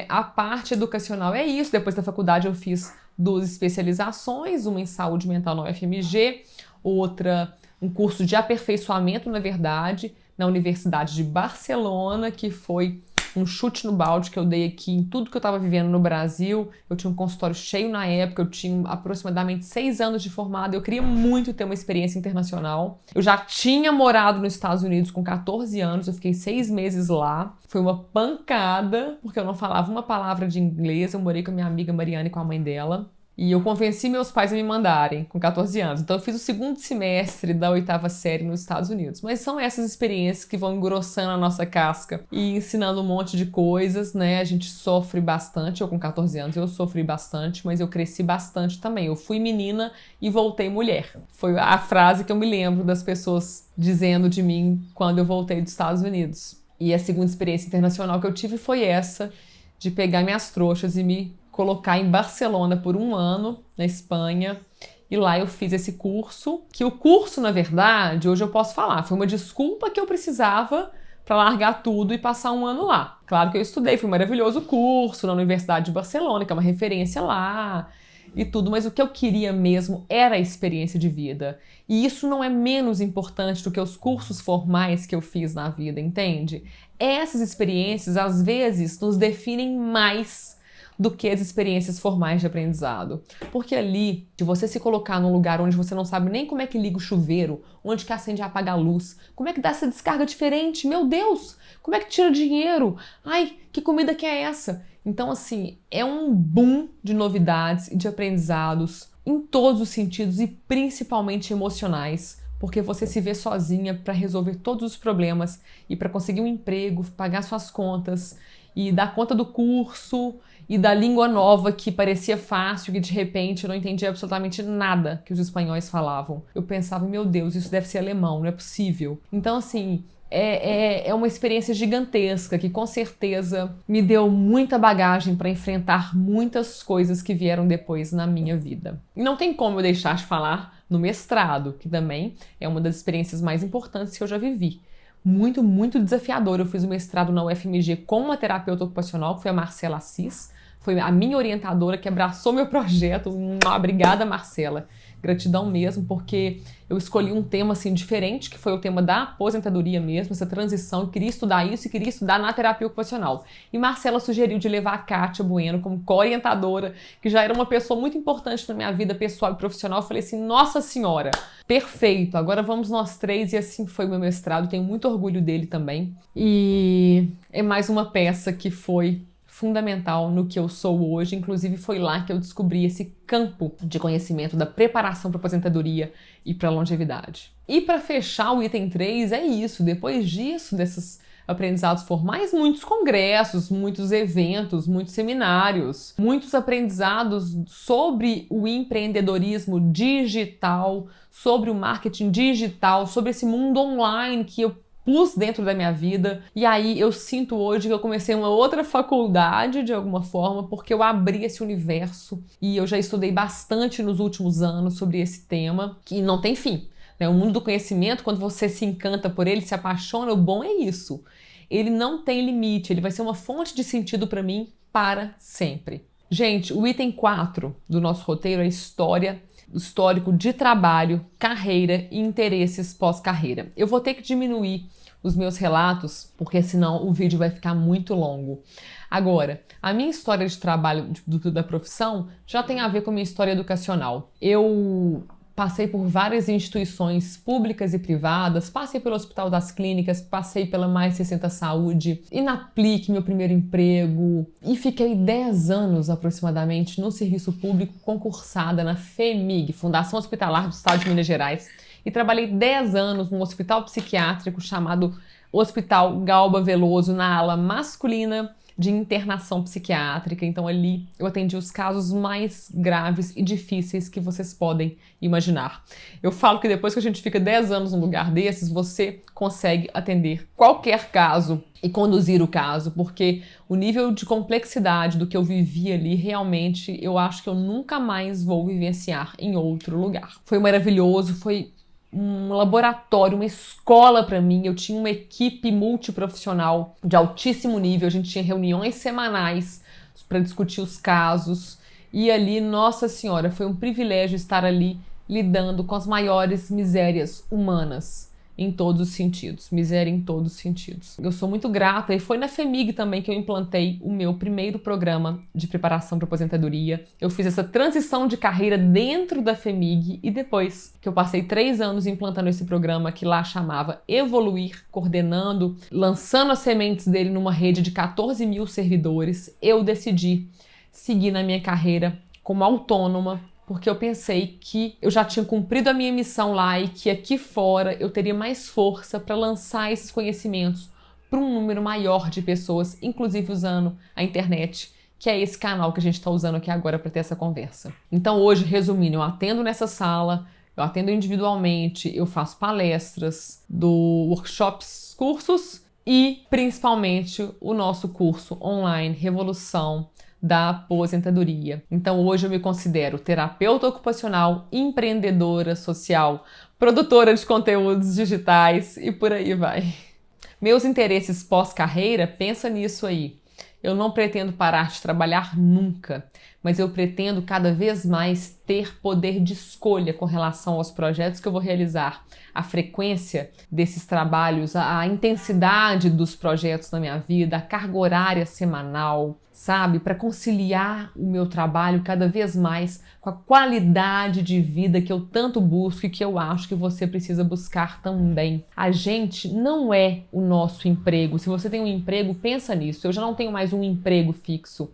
a parte educacional é isso. Depois da faculdade eu fiz 2 especializações, uma em saúde mental na UFMG, outra um curso de aperfeiçoamento, na verdade, na Universidade de Barcelona, que foi um chute no balde que eu dei aqui em tudo que eu estava vivendo no Brasil. Eu tinha um consultório cheio na época, eu tinha aproximadamente 6 anos de formada, eu queria muito ter uma experiência internacional. Eu já tinha morado nos Estados Unidos com 14 anos, eu fiquei 6 meses lá. Foi uma pancada, porque eu não falava uma palavra de inglês, eu morei com a minha amiga Mariana e com a mãe dela. E eu convenci meus pais a me mandarem com 14 anos. Então eu fiz o 2º semestre da 8ª série nos Estados Unidos. Mas são essas experiências que vão engrossando a nossa casca e ensinando um monte de coisas, né? A gente sofre bastante. Eu com 14 anos eu sofri bastante, mas eu cresci bastante também. Eu fui menina e voltei mulher. Foi a frase que eu me lembro das pessoas dizendo de mim quando eu voltei dos Estados Unidos. E a 2ª experiência internacional que eu tive foi essa, de pegar minhas trouxas e me colocar em Barcelona por 1 ano, na Espanha, e lá eu fiz esse curso, que o curso, na verdade, hoje eu posso falar, foi uma desculpa que eu precisava para largar tudo e passar 1 ano lá. Claro que eu estudei, foi um maravilhoso curso na Universidade de Barcelona, que é uma referência lá, e tudo, mas o que eu queria mesmo era a experiência de vida. E isso não é menos importante do que os cursos formais que eu fiz na vida, entende? Essas experiências, às vezes, nos definem mais do que as experiências formais de aprendizado. Porque ali, de você se colocar num lugar onde você não sabe nem como é que liga o chuveiro, onde que acende e apaga a luz, como é que dá essa descarga diferente, meu Deus, como é que tira dinheiro? Ai, que comida que é essa? Então, assim, é um boom de novidades e de aprendizados em todos os sentidos e principalmente emocionais, porque você se vê sozinha para resolver todos os problemas e para conseguir um emprego, pagar suas contas e dar conta do curso e da língua nova que parecia fácil, que de repente eu não entendia absolutamente nada que os espanhóis falavam. Eu pensava, meu Deus, isso deve ser alemão, não é possível. Então, assim, é uma experiência gigantesca que com certeza me deu muita bagagem para enfrentar muitas coisas que vieram depois na minha vida. E não tem como eu deixar de falar no mestrado, que também é uma das experiências mais importantes que eu já vivi. Muito, muito desafiador. Eu fiz o mestrado na UFMG com uma terapeuta ocupacional, que foi a Marcela Assis. Foi a minha orientadora que abraçou meu projeto. Obrigada, Marcela. Gratidão mesmo, porque eu escolhi um tema assim diferente, que foi o tema da aposentadoria mesmo, essa transição. Eu queria estudar isso e queria estudar na terapia ocupacional. E Marcela sugeriu de levar a Kátia Bueno como co-orientadora, que já era uma pessoa muito importante na minha vida pessoal e profissional. Eu falei assim, nossa senhora, perfeito, agora vamos nós 3, e assim foi o meu mestrado. Tenho muito orgulho dele também. E é mais uma peça que foi fundamental no que eu sou hoje. Inclusive foi lá que eu descobri esse campo de conhecimento da preparação para aposentadoria e para longevidade. E para fechar o item 3 é isso. Depois disso, desses aprendizados formais, muitos congressos, muitos eventos, muitos seminários, muitos aprendizados sobre o empreendedorismo digital, sobre o marketing digital, sobre esse mundo online que eu pus dentro da minha vida. E aí eu sinto hoje que eu comecei uma outra faculdade de alguma forma, porque eu abri esse universo e eu já estudei bastante nos últimos anos sobre esse tema, que não tem fim, né? O mundo do conhecimento, quando você se encanta por ele, se apaixona, o bom é isso. Ele não tem limite, ele vai ser uma fonte de sentido para mim para sempre. Gente, o item 4 do nosso roteiro é histórico de trabalho, carreira e interesses pós-carreira. Eu vou ter que diminuir os meus relatos, porque senão o vídeo vai ficar muito longo. Agora, a minha história de trabalho da profissão já tem a ver com a minha história educacional. Eu passei por várias instituições públicas e privadas, passei pelo Hospital das Clínicas, passei pela Mais 60 Saúde, e na Plic, meu primeiro emprego, e fiquei 10 anos aproximadamente no serviço público concursada na FHEMIG, Fundação Hospitalar do Estado de Minas Gerais, e trabalhei 10 anos num hospital psiquiátrico chamado Hospital Galba Veloso, na ala masculina de internação psiquiátrica. Então ali eu atendi os casos mais graves e difíceis que vocês podem imaginar. Eu falo que depois que a gente fica 10 anos num lugar desses, você consegue atender qualquer caso e conduzir o caso, porque o nível de complexidade do que eu vivi ali, realmente, eu acho que eu nunca mais vou vivenciar em outro lugar. Foi maravilhoso, foi um laboratório, uma escola para mim. Eu tinha uma equipe multiprofissional de altíssimo nível, a gente tinha reuniões semanais para discutir os casos, e ali, nossa senhora, foi um privilégio estar ali lidando com as maiores misérias humanas em todos os sentidos, miséria em todos os sentidos. Eu sou muito grata, e foi na FHEMIG também que eu implantei o meu primeiro programa de preparação para aposentadoria. Eu fiz essa transição de carreira dentro da FHEMIG, e depois que eu passei 3 anos implantando esse programa, que lá chamava Evoluir, coordenando, lançando as sementes dele numa rede de 14 mil servidores, eu decidi seguir na minha carreira como autônoma, porque eu pensei que eu já tinha cumprido a minha missão lá e que aqui fora eu teria mais força para lançar esses conhecimentos para um número maior de pessoas, inclusive usando a internet, que é esse canal que a gente está usando aqui agora para ter essa conversa. Então hoje, resumindo, eu atendo nessa sala, eu atendo individualmente, eu faço palestras, dou workshops, cursos e principalmente o nosso curso online Revolução da Aposentadoria. Então hoje eu me considero terapeuta ocupacional, empreendedora social, produtora de conteúdos digitais e por aí vai. Meus interesses pós-carreira, pensa nisso aí. Eu não pretendo parar de trabalhar nunca, mas eu pretendo cada vez mais ter poder de escolha com relação aos projetos que eu vou realizar, a frequência desses trabalhos, a intensidade dos projetos na minha vida, a carga horária semanal, sabe? Para conciliar o meu trabalho cada vez mais com a qualidade de vida que eu tanto busco e que eu acho que você precisa buscar também. A gente não é o nosso emprego. Se você tem um emprego, pensa nisso. Eu já não tenho mais um emprego fixo.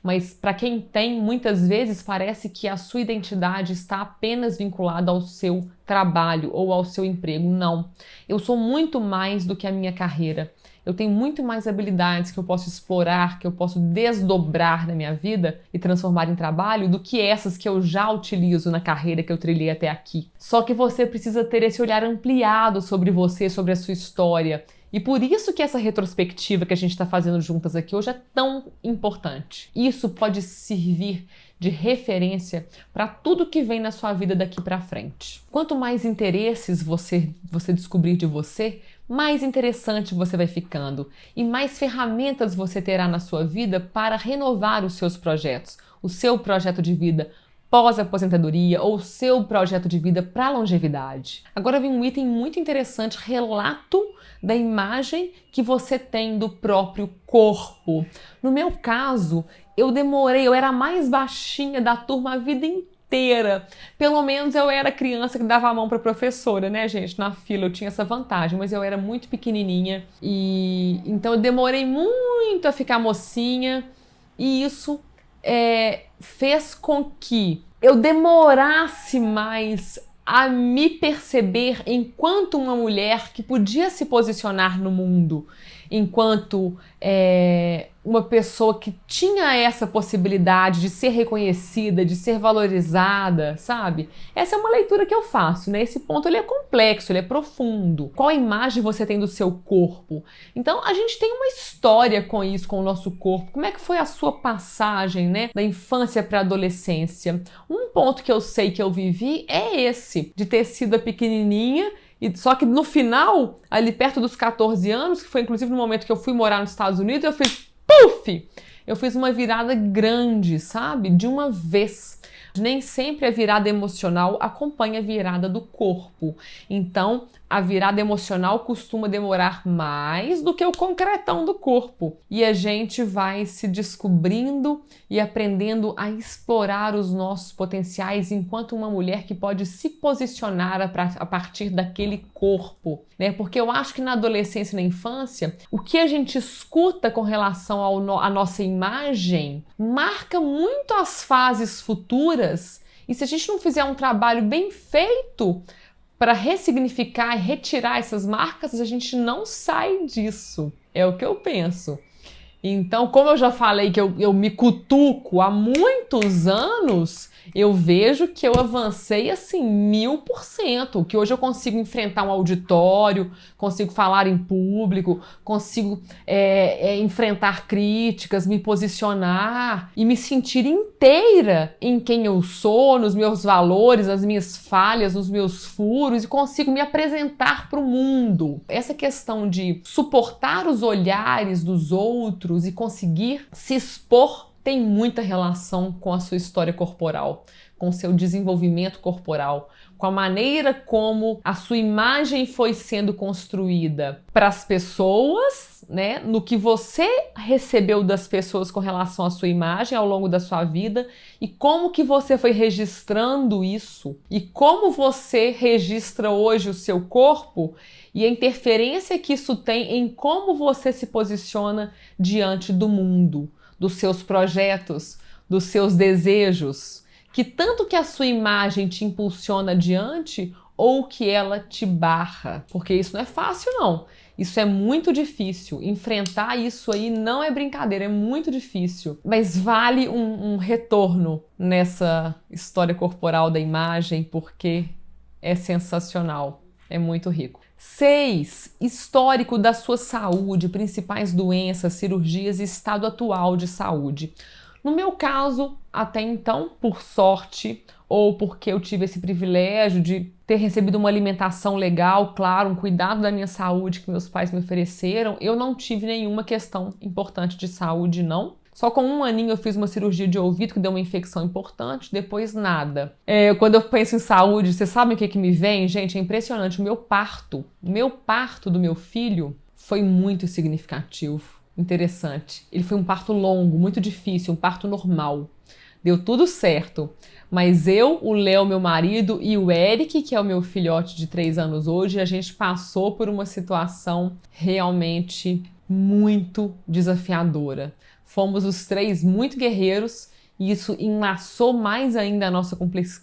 Mas para quem tem, muitas vezes parece que a sua identidade está apenas vinculada ao seu trabalho ou ao seu emprego. Não. Eu sou muito mais do que a minha carreira. Eu tenho muito mais habilidades que eu posso explorar, que eu posso desdobrar na minha vida e transformar em trabalho do que essas que eu já utilizo na carreira que eu trilhei até aqui. Só que você precisa ter esse olhar ampliado sobre você, sobre a sua história. E por isso que essa retrospectiva que a gente está fazendo juntas aqui hoje é tão importante. Isso pode servir de referência para tudo que vem na sua vida daqui para frente. Quanto mais interesses você descobrir de você, mais interessante você vai ficando e mais ferramentas você terá na sua vida para renovar os seus projetos, o seu projeto de vida pós-aposentadoria ou o seu projeto de vida para longevidade. Agora vem um item muito interessante, relato da imagem que você tem do próprio corpo. No meu caso, eu era a mais baixinha da turma a vida inteira. Pelo menos eu era criança que dava a mão para a professora, né, gente? Na fila eu tinha essa vantagem, mas eu era muito pequenininha e então eu demorei muito a ficar mocinha e isso fez com que eu demorasse mais a me perceber enquanto uma mulher que podia se posicionar no mundo, enquanto uma pessoa que tinha essa possibilidade de ser reconhecida, de ser valorizada, sabe? Essa é uma leitura que eu faço, né? Esse ponto ele é complexo, ele é profundo. Qual imagem você tem do seu corpo? Então, a gente tem uma história com isso, com o nosso corpo. Como é que foi a sua passagem, né? Da infância para a adolescência? Um ponto que eu sei que eu vivi é esse, de ter sido a pequenininha, e só que no final, ali perto dos 14 anos, que foi inclusive no momento que eu fui morar nos Estados Unidos, eu fiz puf! Eu fiz uma virada grande, sabe? De uma vez. Nem sempre a virada emocional acompanha a virada do corpo. Então, a virada emocional costuma demorar mais do que o concretão do corpo. E a gente vai se descobrindo e aprendendo a explorar os nossos potenciais enquanto uma mulher que pode se posicionar a partir daquele corpo, né? Porque eu acho que na adolescência e na infância, o que a gente escuta com relação à nossa imagem marca muito as fases futuras. E se a gente não fizer um trabalho bem feito para ressignificar e retirar essas marcas, a gente não sai disso. É o que eu penso. Então, como eu já falei que eu me cutuco há muitos anos, eu vejo que eu avancei assim 1000%, que hoje eu consigo enfrentar um auditório, consigo falar em público, consigo enfrentar críticas, me posicionar e me sentir inteira em quem eu sou, nos meus valores, nas minhas falhas, nos meus furos, e consigo me apresentar para o mundo. Essa questão de suportar os olhares dos outros e conseguir se expor tem muita relação com a sua história corporal, com o seu desenvolvimento corporal, com a maneira como a sua imagem foi sendo construída para as pessoas, né? No que você recebeu das pessoas com relação à sua imagem ao longo da sua vida e como que você foi registrando isso e como você registra hoje o seu corpo e a interferência que isso tem em como você se posiciona diante do mundo, dos seus projetos, dos seus desejos, que tanto que a sua imagem te impulsiona adiante ou que ela te barra, porque isso não é fácil não, isso é muito difícil, enfrentar isso aí não é brincadeira, é muito difícil, mas vale um retorno nessa história corporal da imagem, porque é sensacional, é muito rico. 6. Histórico da sua saúde, principais doenças, cirurgias e estado atual de saúde. No meu caso, até então, por sorte, ou porque eu tive esse privilégio de ter recebido uma alimentação legal, claro, um cuidado da minha saúde que meus pais me ofereceram, eu não tive nenhuma questão importante de saúde, não. Só com 1 aninho eu fiz uma cirurgia de ouvido que deu uma infecção importante, depois nada. Quando eu penso em saúde, vocês sabem o que me vem? Gente, é impressionante. O meu parto do meu filho foi muito significativo, interessante. Ele foi um parto longo, muito difícil, um parto normal. Deu tudo certo. Mas eu, o Léo, meu marido, e o Eric, que é o meu filhote de 3 anos hoje, a gente passou por uma situação realmente muito desafiadora. Fomos os 3 muito guerreiros e isso enlaçou mais ainda a nossa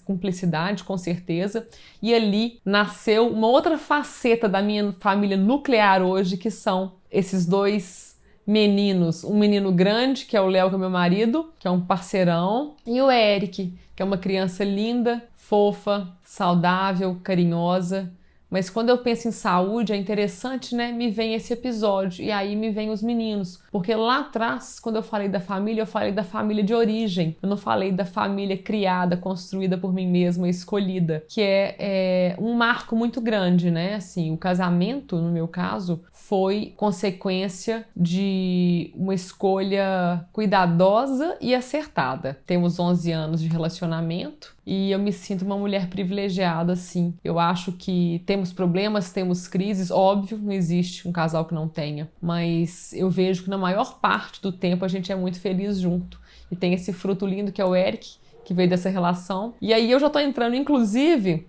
cumplicidade, com certeza. E ali nasceu uma outra faceta da minha família nuclear hoje, que são esses 2 meninos. Um menino grande, que é o Léo, que é meu marido, que é um parceirão, e o Eric, que é uma criança linda, fofa, saudável, carinhosa. Mas quando eu penso em saúde, é interessante, né? Me vem esse episódio e aí me vem os meninos. Porque lá atrás, quando eu falei da família, eu falei da família de origem. Eu não falei da família criada, construída por mim mesma, escolhida. Que é um marco muito grande, né? Assim, o casamento, no meu caso, foi consequência de uma escolha cuidadosa e acertada. Temos 11 anos de relacionamento. E eu me sinto uma mulher privilegiada, sim. Eu acho que temos problemas, temos crises, óbvio, não existe um casal que não tenha. Mas eu vejo que na maior parte do tempo a gente é muito feliz junto. E tem esse fruto lindo que é o Eric, que veio dessa relação. E aí eu já tô entrando, inclusive,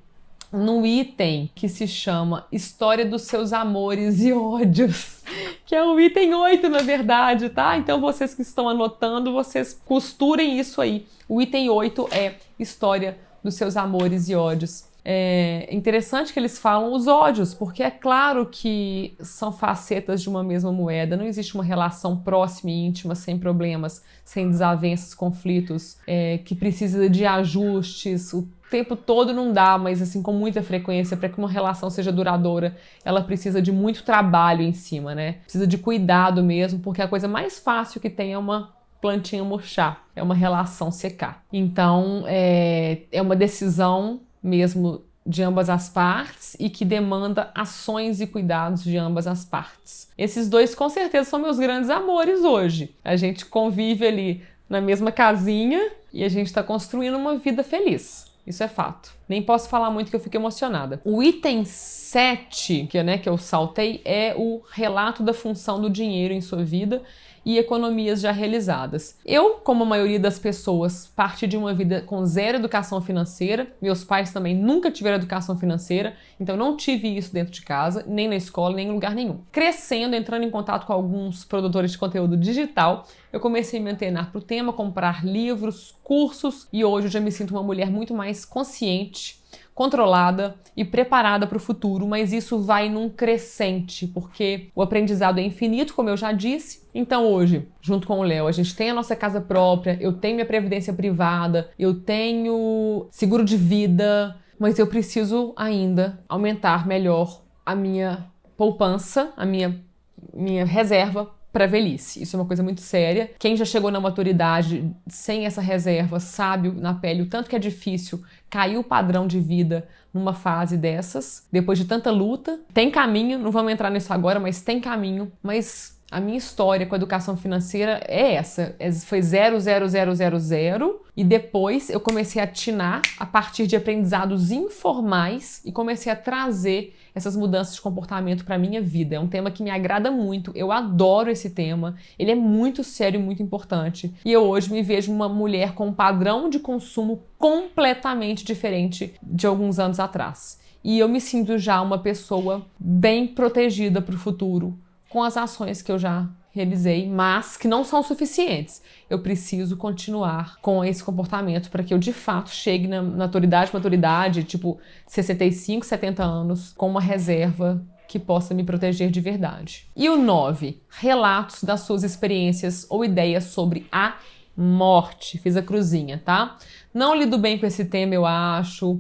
num item que se chama História dos seus amores e ódios, que é o item 8, na verdade, tá? Então vocês que estão anotando, vocês costurem isso aí. O item 8 é História dos seus amores e ódios. É interessante que eles falam os ódios, porque é claro que são facetas de uma mesma moeda. Não existe uma relação próxima e íntima sem problemas, sem desavenças, conflitos, que precisa de ajustes. O tempo todo não dá, mas assim, com muita frequência, para que uma relação seja duradoura, ela precisa de muito trabalho em cima, né? Precisa de cuidado mesmo, porque a coisa mais fácil que tem é uma plantinha murchar, é uma relação secar. Então, é uma decisão mesmo de ambas as partes e que demanda ações e cuidados de ambas as partes. Esses 2 com certeza são meus grandes amores hoje. A gente convive ali na mesma casinha e a gente está construindo uma vida feliz. Isso é fato. Nem posso falar muito que eu fico emocionada. O item 7, que eu saltei, é o relato da função do dinheiro em sua vida e economias já realizadas. Eu, como a maioria das pessoas, parti de uma vida com zero educação financeira. Meus pais também nunca tiveram educação financeira, então não tive isso dentro de casa, nem na escola, nem em lugar nenhum. Crescendo, entrando em contato com alguns produtores de conteúdo digital, eu comecei a me antenar para o tema, comprar livros, cursos, e hoje eu já me sinto uma mulher muito mais consciente, controlada e preparada para o futuro, mas isso vai num crescente, porque o aprendizado é infinito, como eu já disse. Então hoje, junto com o Léo, a gente tem a nossa casa própria, eu tenho minha previdência privada, eu tenho seguro de vida, mas eu preciso ainda aumentar melhor a minha poupança, a minha reserva para velhice. Isso é uma coisa muito séria. Quem já chegou na maturidade sem essa reserva sabe na pele o tanto que é difícil cair o padrão de vida numa fase dessas, depois de tanta luta. Tem caminho, não vamos entrar nisso agora, mas tem caminho. Mas a minha história com a educação financeira é essa. Foi 0, 0, 0, 0, 0. E depois eu comecei a atinar a partir de aprendizados informais e comecei a trazer essas mudanças de comportamento para a minha vida. É um tema que me agrada muito, eu adoro esse tema, ele é muito sério e muito importante. E eu hoje me vejo uma mulher com um padrão de consumo completamente diferente de alguns anos atrás. E eu me sinto já uma pessoa bem protegida para o futuro, com as ações que eu já realizei, mas que não são suficientes. Eu preciso continuar com esse comportamento para que eu, de fato, chegue na maturidade, tipo 65, 70 anos, com uma reserva que possa me proteger de verdade. E o 9, relatos das suas experiências ou ideias sobre a morte. Fiz a cruzinha, tá? Não lido bem com esse tema, eu acho.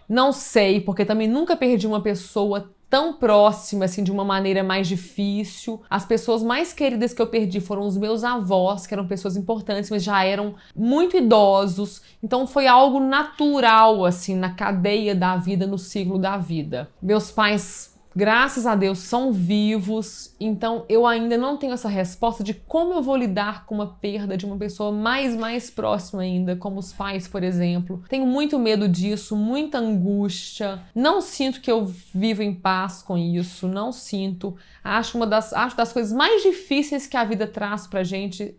Não sei, porque também nunca perdi uma pessoa tão próxima, assim, de uma maneira mais difícil. As pessoas mais queridas que eu perdi foram os meus avós, que eram pessoas importantes, mas já eram muito idosos. Então foi algo natural, assim, na cadeia da vida, no ciclo da vida. Meus pais, graças a Deus, são vivos, então eu ainda não tenho essa resposta de como eu vou lidar com uma perda de uma pessoa mais próxima ainda, como os pais, por exemplo. Tenho muito medo disso, muita angústia. Não sinto que eu vivo em paz com isso, não sinto. Acho das coisas mais difíceis que a vida traz pra gente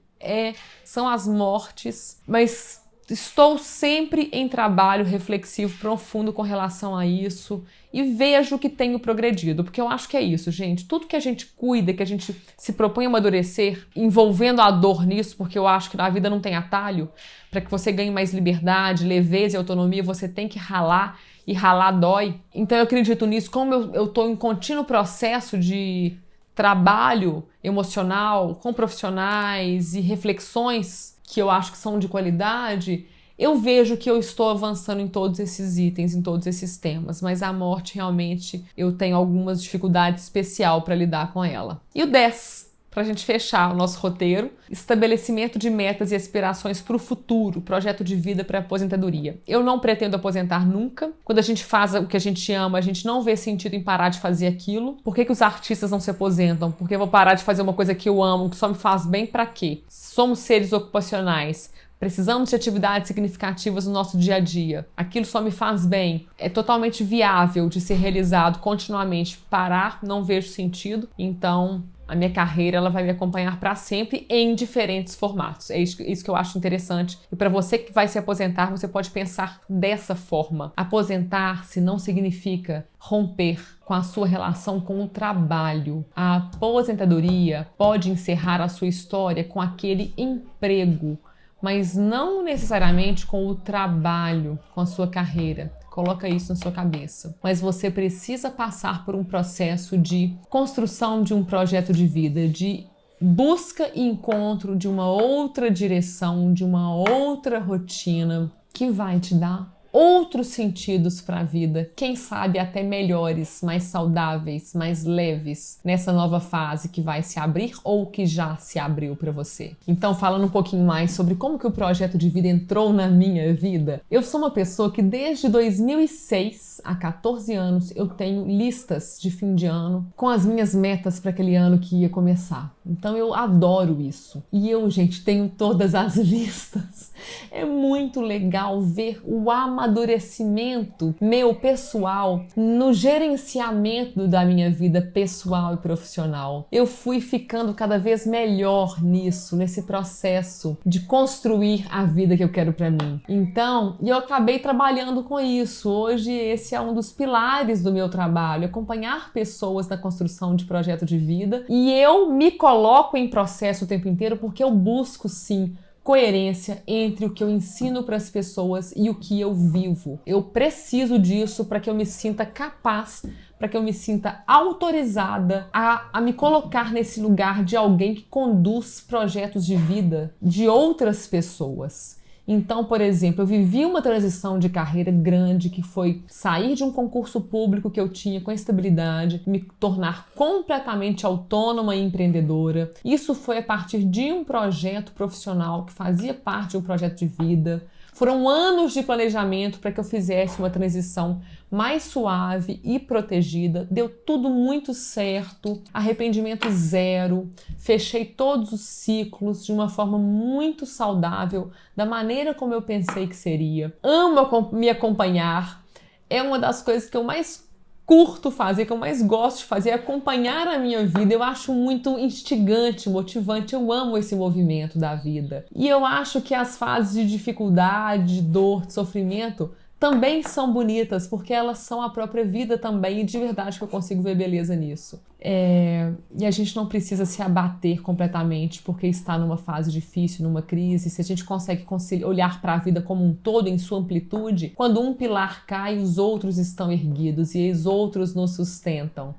são as mortes, mas estou sempre em trabalho reflexivo profundo com relação a isso e vejo que tenho progredido, porque eu acho que é isso, gente. Tudo que a gente cuida, que a gente se propõe a amadurecer, envolvendo a dor nisso, porque eu acho que na vida não tem atalho, para que você ganhe mais liberdade, leveza e autonomia, você tem que ralar, e ralar dói. Então eu acredito nisso, como eu estou em contínuo processo de trabalho emocional com profissionais e reflexões que eu acho que são de qualidade, eu vejo que eu estou avançando em todos esses itens, em todos esses temas, mas a morte realmente eu tenho algumas dificuldades especial para lidar com ela. E o 10, para a gente fechar o nosso roteiro, estabelecimento de metas e aspirações para o futuro, projeto de vida para a aposentadoria. Eu não pretendo aposentar nunca. Quando a gente faz o que a gente ama, a gente não vê sentido em parar de fazer aquilo. Por que os artistas não se aposentam? Porque eu vou parar de fazer uma coisa que eu amo, que só me faz bem, para quê? Somos seres ocupacionais. Precisamos de atividades significativas no nosso dia a dia. Aquilo só me faz bem. É totalmente viável de ser realizado continuamente. Parar, não vejo sentido. Então, a minha carreira ela vai me acompanhar para sempre em diferentes formatos. É isso que eu acho interessante. E para você que vai se aposentar, você pode pensar dessa forma. Aposentar-se não significa romper com a sua relação com o trabalho. A aposentadoria pode encerrar a sua história com aquele emprego, mas não necessariamente com o trabalho, com a sua carreira. Coloca isso na sua cabeça. Mas você precisa passar por um processo de construção de um projeto de vida, de busca e encontro de uma outra direção, de uma outra rotina que vai te dar outros sentidos para a vida, quem sabe até melhores, mais saudáveis, mais leves nessa nova fase que vai se abrir ou que já se abriu para você. Então, falando um pouquinho mais sobre como que o projeto de vida entrou na minha vida, eu sou uma pessoa que desde 2006, há 14 anos, eu tenho listas de fim de ano com as minhas metas para aquele ano que ia começar. Então eu adoro isso. E eu, gente, tenho todas as listas. É muito legal ver o amadurecimento meu pessoal no gerenciamento da minha vida pessoal e profissional. Eu fui ficando cada vez melhor nisso, nesse processo de construir a vida que eu quero para mim. Então, eu acabei trabalhando com isso. Hoje esse é um dos pilares do meu trabalho, acompanhar pessoas na construção de projeto de vida. E eu me coloco em processo o tempo inteiro porque eu busco, sim, coerência entre o que eu ensino para as pessoas e o que eu vivo. Eu preciso disso para que eu me sinta capaz, para que eu me sinta autorizada a me colocar nesse lugar de alguém que conduz projetos de vida de outras pessoas. Então, por exemplo, eu vivi uma transição de carreira grande que foi sair de um concurso público que eu tinha com estabilidade, me tornar completamente autônoma e empreendedora. Isso foi a partir de um projeto profissional que fazia parte de um projeto de vida. Foram anos de planejamento para que eu fizesse uma transição mais suave e protegida. Deu tudo muito certo, arrependimento zero. Fechei todos os ciclos de uma forma muito saudável, da maneira como eu pensei que seria. Amo me acompanhar. É uma das coisas que eu mais curto fazer, que eu mais gosto de fazer, é acompanhar a minha vida. Eu acho muito instigante, motivante, eu amo esse movimento da vida. E eu acho que as fases de dificuldade, de dor, de sofrimento também são bonitas, porque elas são a própria vida também, e de verdade que eu consigo ver beleza nisso. E a gente não precisa se abater completamente porque está numa fase difícil, numa crise. Se a gente consegue olhar para a vida como um todo, em sua amplitude, quando um pilar cai, os outros estão erguidos e os outros nos sustentam.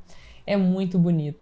É muito bonito.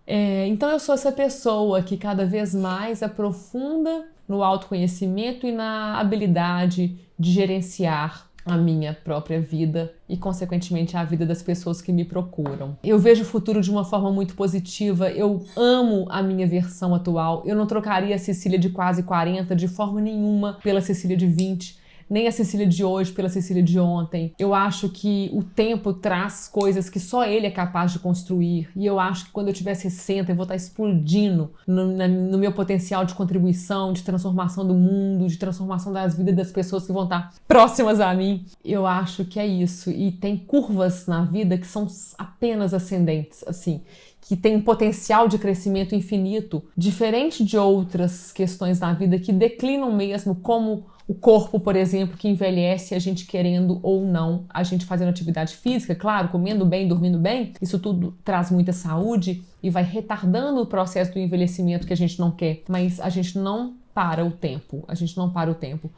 Então eu sou essa pessoa que cada vez mais aprofunda no autoconhecimento e na habilidade de gerenciar a minha própria vida e, consequentemente, a vida das pessoas que me procuram. Eu vejo o futuro de uma forma muito positiva, eu amo a minha versão atual, eu não trocaria a Cecília de quase 40 de forma nenhuma pela Cecília de 20, nem a Cecília de hoje pela Cecília de ontem. Eu acho que o tempo traz coisas que só ele é capaz de construir, e eu acho que quando eu tiver 60 eu vou estar explodindo no meu potencial de contribuição, de transformação do mundo, de transformação das vidas das pessoas que vão estar próximas a mim. Eu acho que é isso, e tem curvas na vida que são apenas ascendentes, assim, que tem um potencial de crescimento infinito, diferente de outras questões na vida que declinam mesmo, como o corpo, por exemplo, que envelhece a gente querendo ou não, a gente fazendo atividade física, claro, comendo bem, dormindo bem, isso tudo traz muita saúde e vai retardando o processo do envelhecimento que a gente não quer, mas a gente não para o tempo,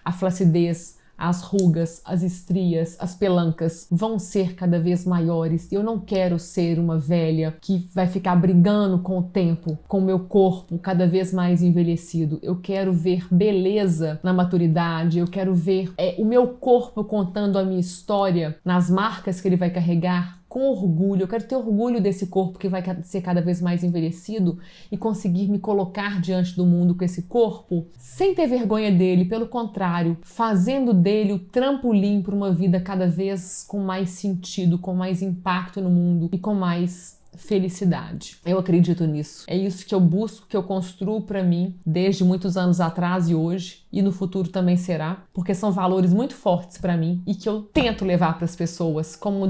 A flacidez, as rugas, as estrias, as pelancas vão ser cada vez maiores. Eu não quero ser uma velha que vai ficar brigando com o tempo, com o meu corpo cada vez mais envelhecido. Eu quero ver beleza na maturidade, eu quero ver o meu corpo contando a minha história nas marcas que ele vai carregar, com orgulho. Eu quero ter orgulho desse corpo que vai ser cada vez mais envelhecido e conseguir me colocar diante do mundo com esse corpo sem ter vergonha dele, pelo contrário, fazendo dele o trampolim para uma vida cada vez com mais sentido, com mais impacto no mundo e com mais felicidade. Eu acredito nisso. É isso que eu busco, que eu construo para mim desde muitos anos atrás e hoje, e no futuro também será, porque são valores muito fortes para mim e que eu tento levar para as pessoas como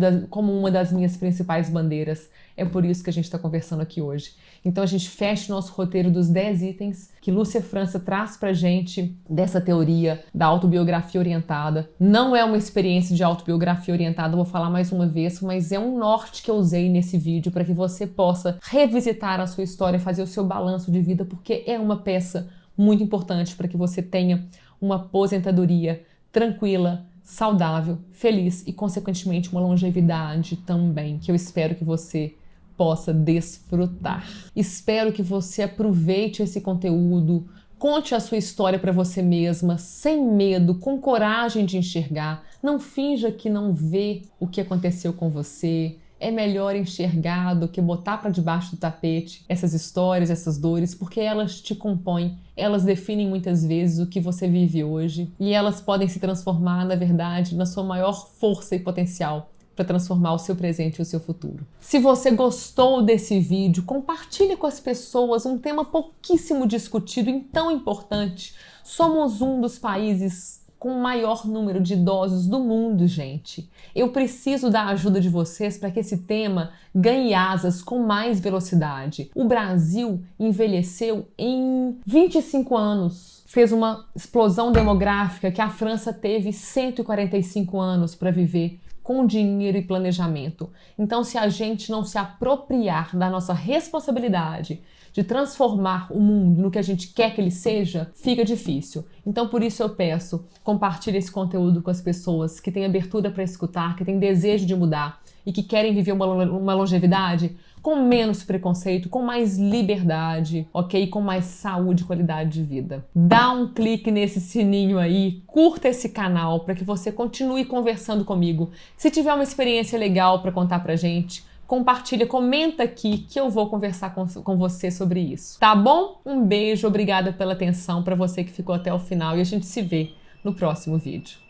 uma das minhas principais bandeiras. É por isso que a gente está conversando aqui hoje. Então a gente fecha o nosso roteiro dos 10 itens que Lúcia França traz pra gente dessa teoria da autobiografia orientada. Não é uma experiência de autobiografia orientada, vou falar mais uma vez, mas é um norte que eu usei nesse vídeo para que você possa revisitar a sua história, fazer o seu balanço de vida, porque é uma peça muito importante para que você tenha uma aposentadoria tranquila, saudável, feliz e, consequentemente, uma longevidade também, que eu espero que você possa desfrutar. Espero que você aproveite esse conteúdo, conte a sua história para você mesma, sem medo, com coragem de enxergar. Não finja que não vê o que aconteceu com você. É melhor enxergar do que botar para debaixo do tapete essas histórias, essas dores, porque elas te compõem, elas definem muitas vezes o que você vive hoje e elas podem se transformar, na verdade, na sua maior força e potencial para transformar o seu presente e o seu futuro. Se você gostou desse vídeo, compartilhe com as pessoas um tema pouquíssimo discutido e tão importante. Somos um dos países com o maior número de idosos do mundo, gente. Eu preciso da ajuda de vocês para que esse tema ganhe asas com mais velocidade. O Brasil envelheceu em 25 anos. Fez uma explosão demográfica que a França teve 145 anos para viver com dinheiro e planejamento. Então, se a gente não se apropriar da nossa responsabilidade de transformar o mundo no que a gente quer que ele seja, fica difícil. Então, por isso eu peço, compartilhe esse conteúdo com as pessoas que têm abertura para escutar, que têm desejo de mudar e que querem viver uma longevidade com menos preconceito, com mais liberdade, ok? Com mais saúde e qualidade de vida. Dá um clique nesse sininho aí, curta esse canal para que você continue conversando comigo. Se tiver uma experiência legal para contar pra gente, compartilha, comenta aqui que eu vou conversar com você sobre isso. Tá bom? Um beijo, obrigada pela atenção para você que ficou até o final e a gente se vê no próximo vídeo.